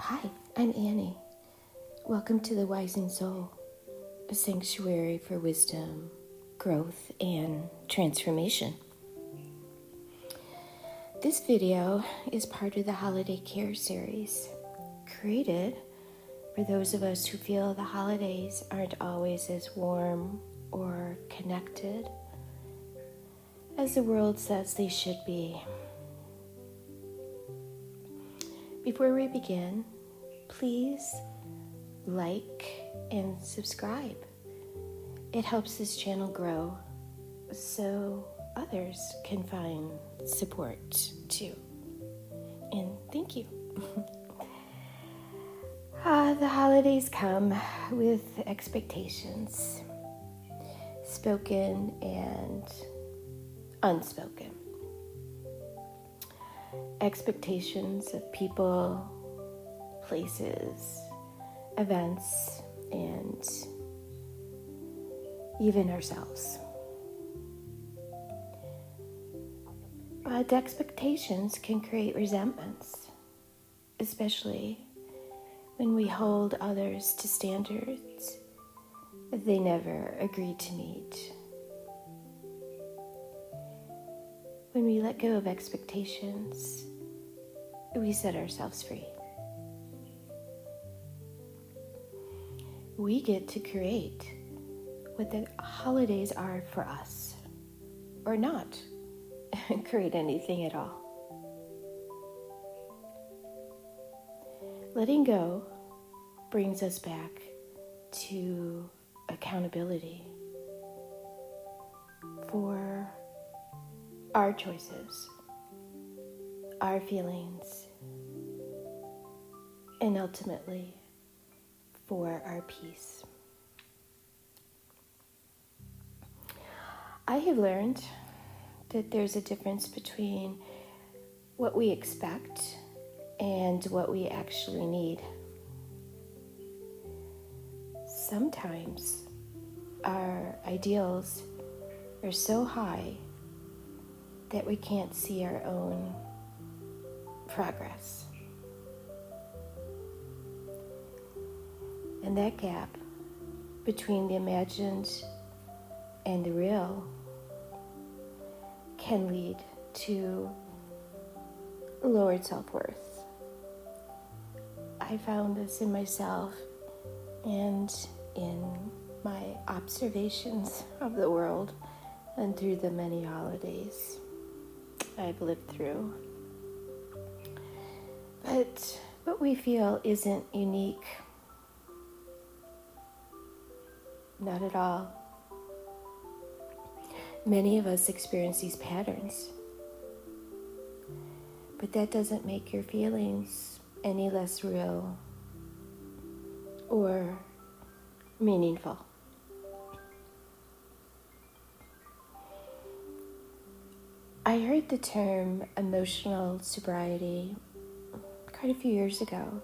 Hi, I'm Annie. Welcome to the Rising Soul, a sanctuary for wisdom, growth, and transformation. This video is part of the Holiday Care series, created for those of us who feel the holidays aren't always as warm or connected as the world says they should be. Before we begin, please like and subscribe. It helps this channel grow so others can find support too. And thank you. The holidays come with expectations, spoken and unspoken. Expectations of people, places, events, and even ourselves. But expectations can create resentments, especially when we hold others to standards that they never agreed to meet. When we let go of expectations, we set ourselves free. We get to create what the holidays are for us, or not create anything at all. Letting go brings us back to accountability for our choices, our feelings, and ultimately for our peace. I have learned that there's a difference between what we expect and what we actually need. Sometimes our ideals are so high that we can't see our own progress. And that gap between the imagined and the real can lead to lowered self-worth. I found this in myself and in my observations of the world and through the many holidays I've lived through. But what we feel isn't unique. Not at all. Many of us experience these patterns, but that doesn't make your feelings any less real or meaningful. I heard the term emotional sobriety quite a few years ago,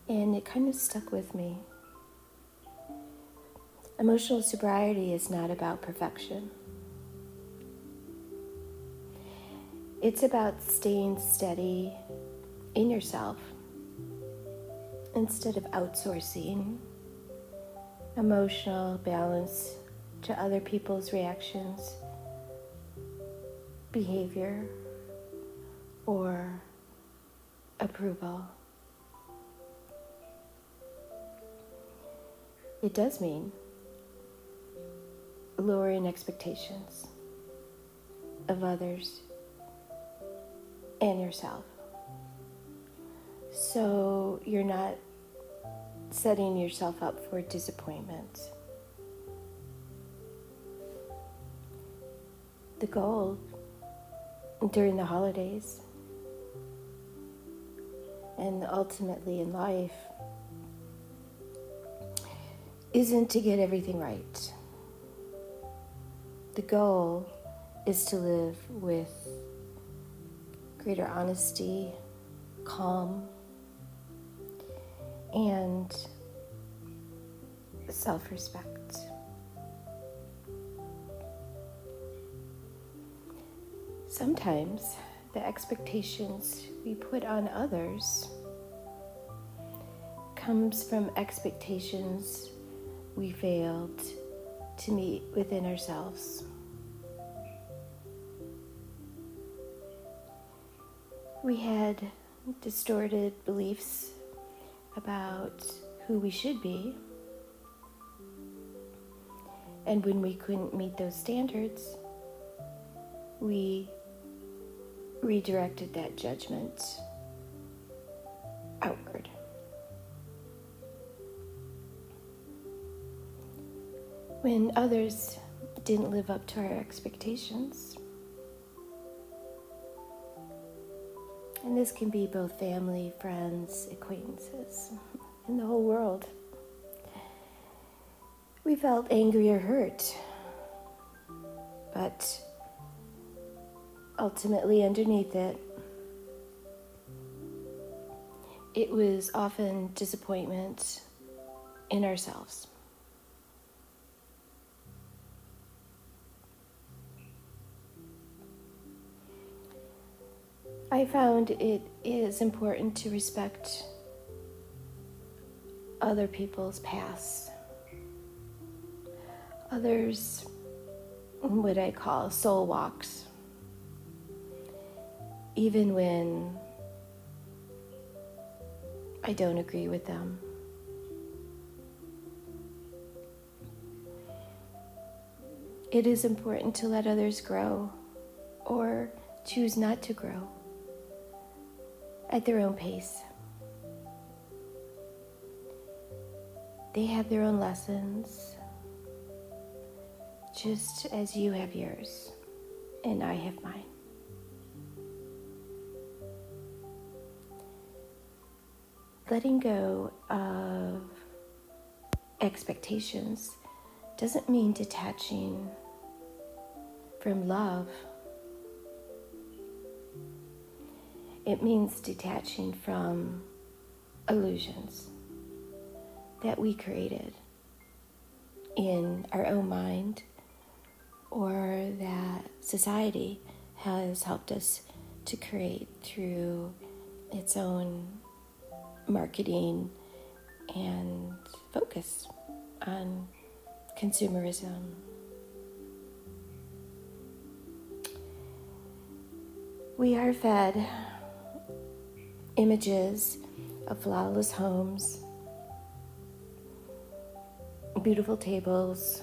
and it kind of stuck with me. Emotional sobriety is not about perfection. It's about staying steady in yourself instead of outsourcing emotional balance to other people's reactions, behavior, or approval. It does mean lowering expectations of others and yourself, so you're not setting yourself up for disappointment. The goal during the holidays and ultimately in life isn't to get everything right. The goal is to live with greater honesty, calm, and self-respect. Sometimes the expectations we put on others comes from expectations we failed to meet within ourselves. We had distorted beliefs about who we should be, and when we couldn't meet those standards, we redirected that judgment outward. When others didn't live up to our expectations, and this can be both family, friends, acquaintances, in the whole world, we felt angry or hurt, but ultimately underneath it, it was often disappointment in ourselves. I found it is important to respect other people's pasts, others' what I call soul walks, even when I don't agree with them. It is important to let others grow or choose not to grow at their own pace. They have their own lessons, just as you have yours, and I have mine. Letting go of expectations doesn't mean detaching from love. It means detaching from illusions that we created in our own mind or that society has helped us to create through its own marketing and focus on consumerism. We are fed images of flawless homes, beautiful tables,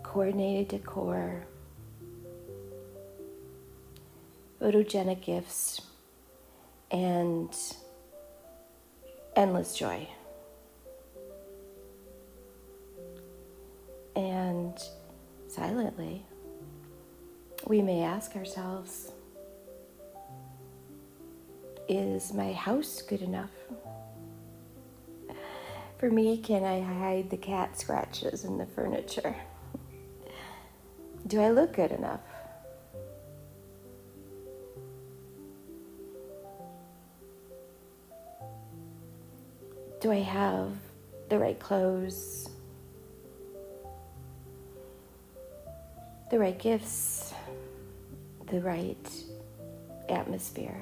coordinated decor, photogenic gifts, and endless joy. And silently, we may ask ourselves, is my house good enough? For me, can I hide the cat scratches in the furniture? Do I look good enough? Do I have the right clothes, the right gifts, the right atmosphere?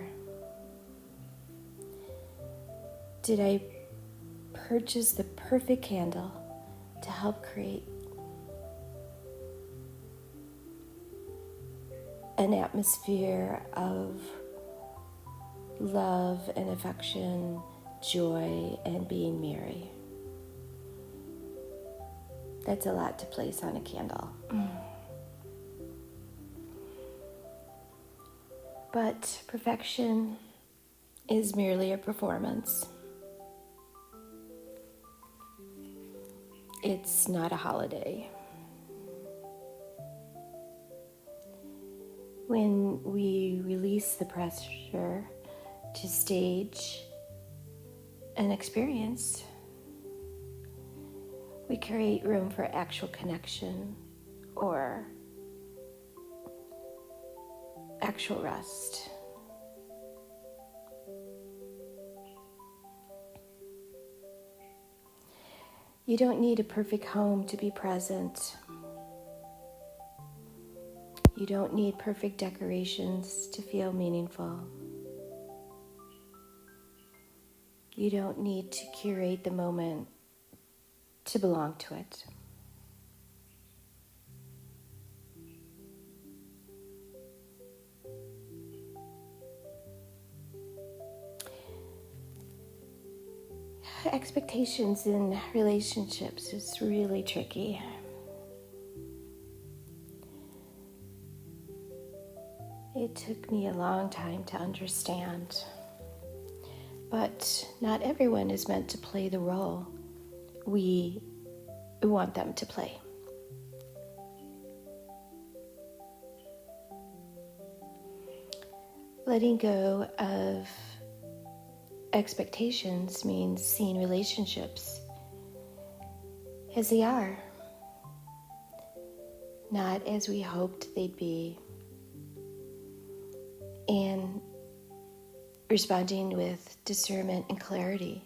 Did I purchase the perfect candle to help create an atmosphere of love and affection, joy, and being merry? That's a lot to place on a candle. But perfection is merely a performance. It's not a holiday. When we release the pressure to stage an experience, we create room for actual connection or actual rest. You don't need a perfect home to be present. You don't need perfect decorations to feel meaningful. You don't need to curate the moment to belong to it. Expectations in relationships is really tricky. It took me a long time to understand, but not everyone is meant to play the role we want them to play. Letting go of expectations means seeing relationships as they are, not as we hoped they'd be, and responding with discernment and clarity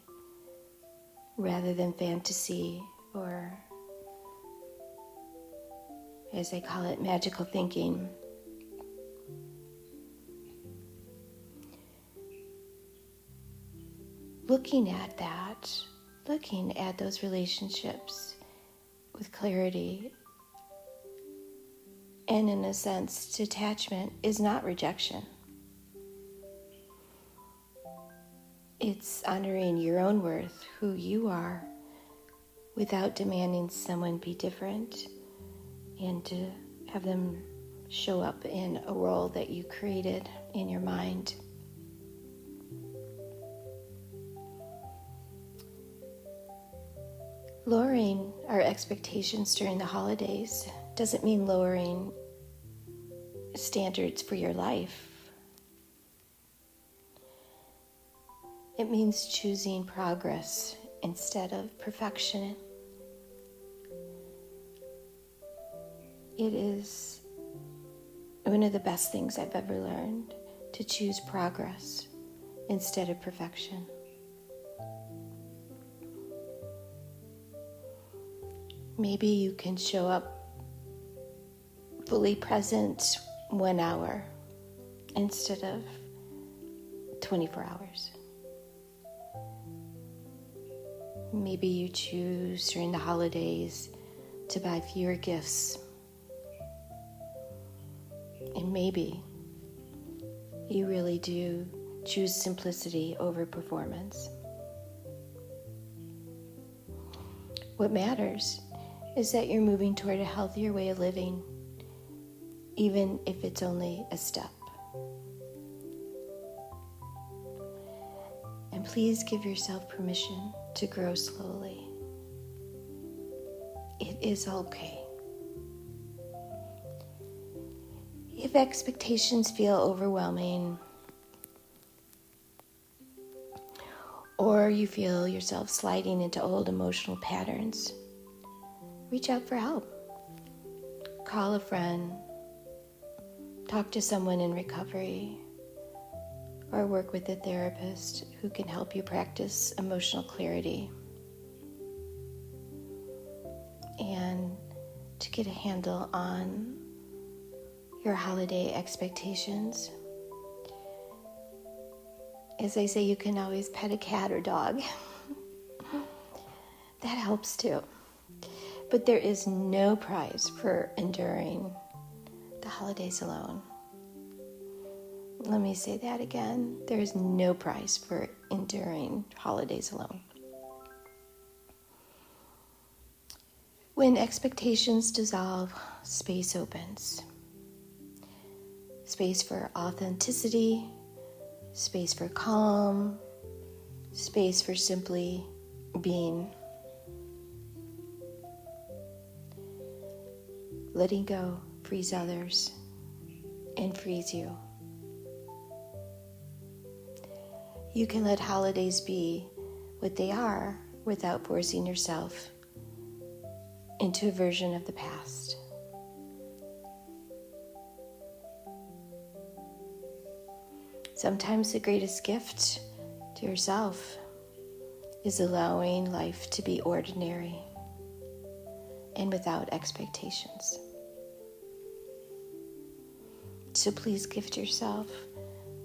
rather than fantasy or, as I call it, magical thinking. Looking at those relationships with clarity and, in a sense, detachment is not rejection. It's honoring your own worth, who you are, without demanding someone be different and to have them show up in a role that you created in your mind. Lowering our expectations during the holidays doesn't mean lowering standards for your life. It means choosing progress instead of perfection. It is one of the best things I've ever learned, to choose progress instead of perfection. Maybe you can show up fully present 1 hour instead of 24 hours. Maybe you choose during the holidays to buy fewer gifts. And maybe you really do choose simplicity over performance. What matters is that you're moving toward a healthier way of living, even if it's only a step. And please give yourself permission to grow slowly. It is okay. If expectations feel overwhelming, or you feel yourself sliding into old emotional patterns, reach out for help. Call a friend, talk to someone in recovery, or work with a therapist who can help you practice emotional clarity and to get a handle on your holiday expectations. As I say, you can always pet a cat or dog. That helps too. But there is no prize for enduring the holidays alone. Let me say that again. There is no prize for enduring holidays alone. When expectations dissolve, space opens. Space for authenticity, space for calm, space for simply being. Letting go frees others and frees you. You can let holidays be what they are without forcing yourself into a version of the past. Sometimes the greatest gift to yourself is allowing life to be ordinary and without expectations. So please gift yourself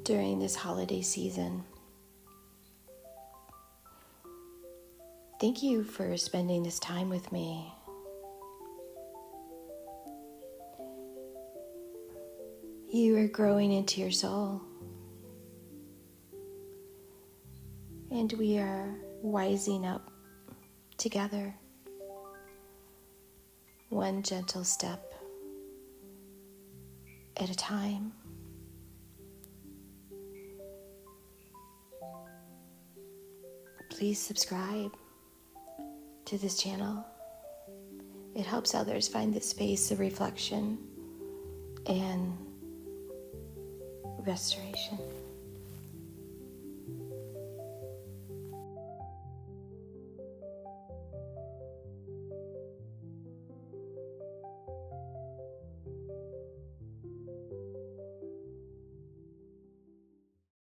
during this holiday season. Thank you for spending this time with me. You are growing into your soul, and we are wising up together, one gentle step at a time. Please subscribe to this channel. It helps others find this space of reflection and restoration.